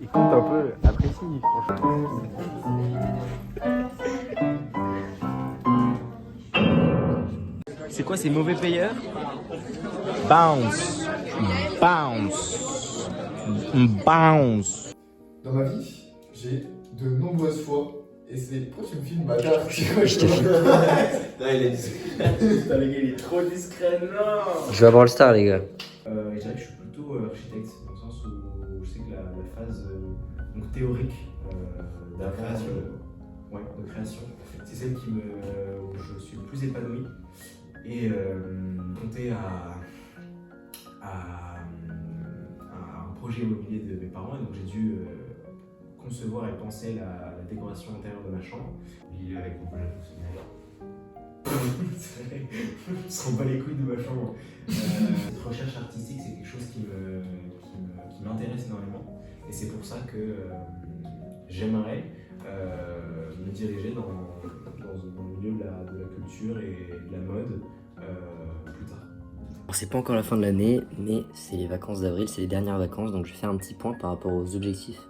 Écoute un peu, apprécie, franchement. C'est quoi ces mauvais payeurs? Bounce, bounce, bounce. Dans ma vie, j'ai de nombreuses fois, et c'est pourquoi tu me filmes, bâtard? Je te filme. Non, il est discret. Putain, les gars, il est trop discret, non. Je vais avoir le star, les gars. Je dirais que je suis plutôt architecte, dans le sens où je sais que la phase donc théorique de la création, de création, c'est celle où je suis le plus épanoui. Et compter à un projet immobilier de mes parents, et donc j'ai dû concevoir et penser la décoration intérieure de ma chambre. Lié avec mon projet personnel. On se rend pas les couilles de ma chambre. Cette recherche artistique, c'est quelque chose qui m'intéresse énormément. Et c'est pour ça que j'aimerais me diriger dans le milieu de la culture et de la mode plus tard. C'est pas encore la fin de l'année, mais c'est les vacances d'avril, c'est les dernières vacances, donc je vais faire un petit point par rapport aux objectifs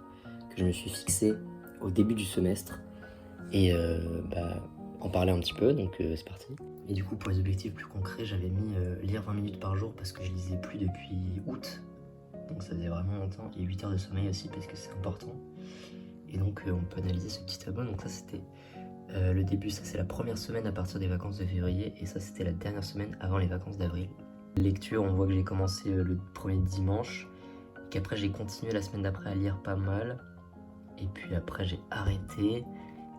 que je me suis fixés au début du semestre et en parler un petit peu, donc c'est parti. Et du coup, pour les objectifs plus concrets, j'avais mis lire 20 minutes par jour parce que je lisais plus depuis août, donc ça faisait vraiment longtemps, et 8 heures de sommeil aussi parce que c'est important. Et donc on peut analyser ce petit tableau, donc ça c'était le début, ça c'est la première semaine à partir des vacances de février, et ça c'était la dernière semaine avant les vacances d'avril. Lecture, on voit que j'ai commencé le premier dimanche, qu'après j'ai continué la semaine d'après à lire pas mal, et puis après j'ai arrêté,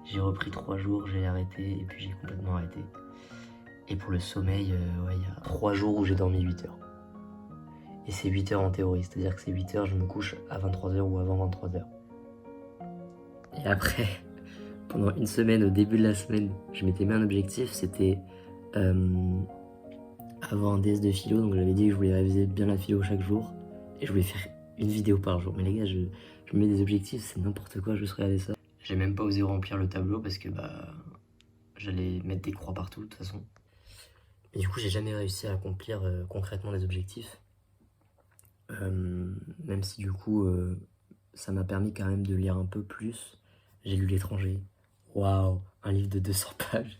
j'ai repris 3 jours, j'ai arrêté, et puis j'ai complètement arrêté. Et pour le sommeil, il y a 3 jours où j'ai dormi 8 heures. Et c'est 8 heures en théorie, c'est-à-dire que c'est 8 heures, je me couche à 23h ou avant 23h. Et après, pendant une semaine, au début de la semaine, je m'étais mis un objectif, c'était avoir un DS de philo, donc j'avais dit que je voulais réviser bien la philo chaque jour, et je voulais faire une vidéo par jour. Mais les gars, je me mets des objectifs, c'est n'importe quoi, je serais allé ça. J'ai même pas osé remplir le tableau parce que j'allais mettre des croix partout de toute façon. Mais du coup, j'ai jamais réussi à accomplir concrètement les objectifs. Même si du coup, ça m'a permis quand même de lire un peu plus. J'ai lu L'étranger. Waouh, un livre de 200 pages.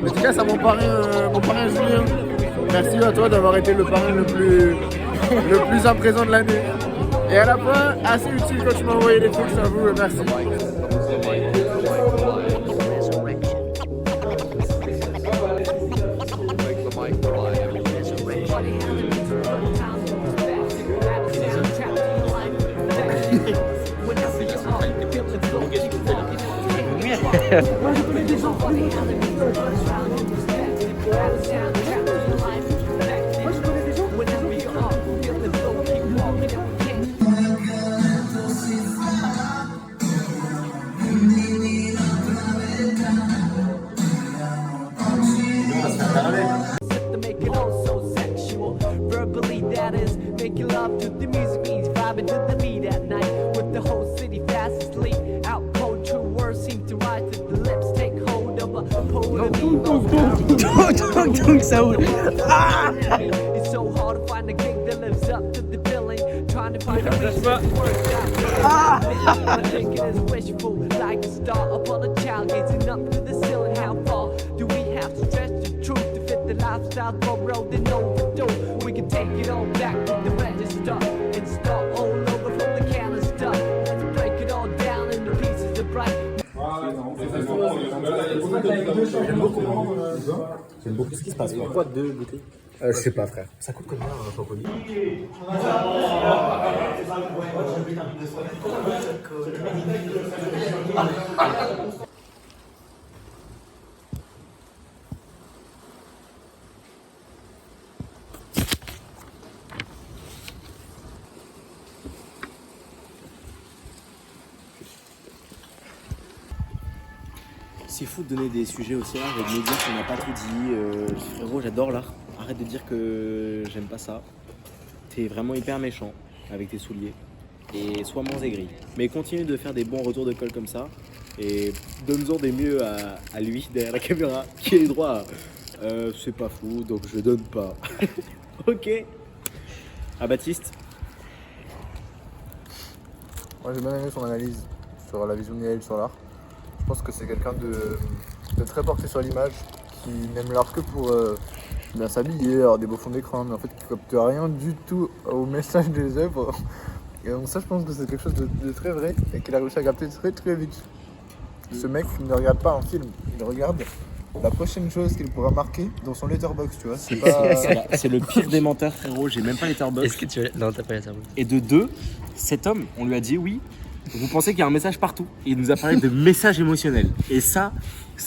Dédicace à mon parrain Julien. Merci à toi d'avoir été le parrain le plus à présent de l'année. Et à la fin, assez utile quand tu m'as envoyé des trucs, j'avoue, merci. Making love to the music means vibing to the beat at night with the whole city fast asleep. Out cold, true words seem to rise to the lips. Take hold of a pole. It's so hard to find a gig that lives up to the billing. Trying to find a reason that works out. I think it is wishful, like a star upon a child gazing up to the ceiling. How far do we have to stretch the truth to fit the lifestyle for road and overdue? We can take it all back to the register and start all over from the canister. Let's break it all down into pieces of bright. J'aime beaucoup ce qui se passe. Pourquoi 2 bouteilles? Je sais pas, frère. Ça coûte combien un Focoli? aussi fou de donner des sujets aussi rares et de me dire qu'on n'a pas tout dit. Frérot, j'adore l'art. Arrête de dire que j'aime pas ça. T'es vraiment hyper méchant avec tes souliers. Et sois moins aigri. Mais continue de faire des bons retours de colle comme ça. Et donne-en des mieux à lui derrière la caméra qui a eu droit à c'est pas fou donc je donne pas. Ok. À Baptiste. Moi j'ai bien aimé son analyse sur la vision de Yael sur l'art. Je pense que c'est quelqu'un de très porté sur l'image, qui n'aime l'art que pour bien s'habiller, avoir des beaux fonds d'écran, mais en fait qui ne capte rien du tout au message des œuvres. Et donc ça je pense que c'est quelque chose de très vrai et qu'il a réussi à capter très très vite. Ce mec ne regarde pas un film, il regarde la prochaine chose qu'il pourra marquer dans son letterbox, tu vois. C'est pas... C'est le pire des menteurs, frérot. J'ai même pas les letterbox. Est-ce que tu as... Non, t'as pas Letterboxd. Et de deux, cet homme, on lui a dit oui. Vous pensez qu'il y a un message partout. Et il nous a parlé de messages émotionnels. Et ça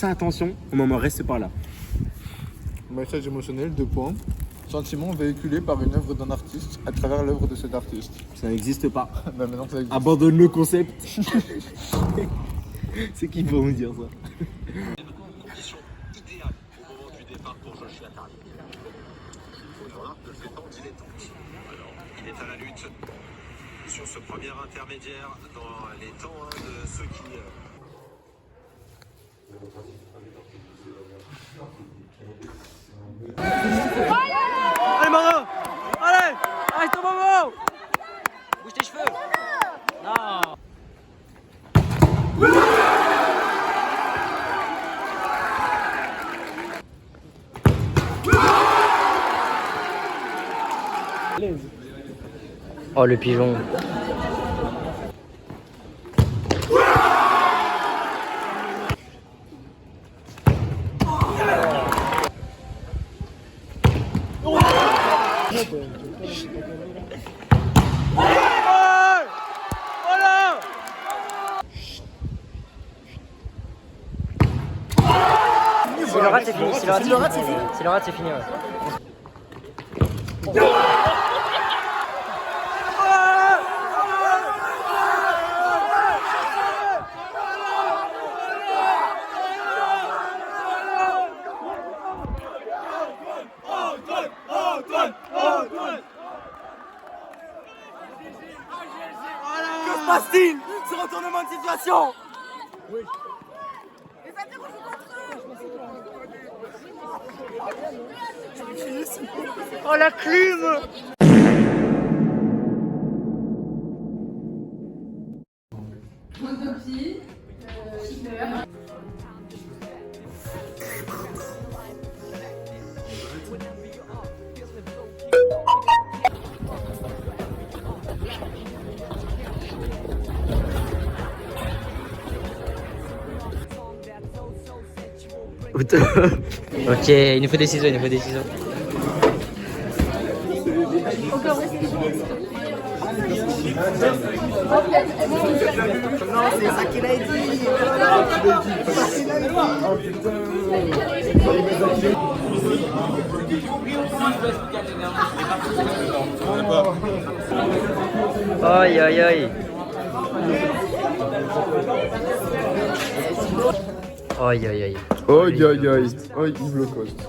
attention, on en reste par là. Message émotionnel, 2 points. Sentiment véhiculé par une œuvre d'un artiste à travers l'œuvre de cet artiste. Ça n'existe pas. Bah maintenant que ça existe. Abandonne le concept. C'est qui pour nous dire ça? Condition idéale au moment du départ pour Joshua Tarly. Il faut voir que le temps dilettante. Alors, il est à la lutte sur ce premier intermédiaire dans les temps de ceux qui. Allez Mara! Allez! Allez, ton moment! Bouge tes cheveux! Non! Oh, le pigeon. Si le rate, c'est fini. Si le rate, c'est fini. Si le rate, c'est fini, ouais. Que se passe-t-il? Ce retournement de situation! Oh la clim! Ok, il nous faut des ciseaux, il nous faut des ciseaux. Non, c'est ça qu'il a dit! Aïe aïe aïe. Aïe aïe aïe. Aïe aïe aïe. Aïe, Yves Lecoste.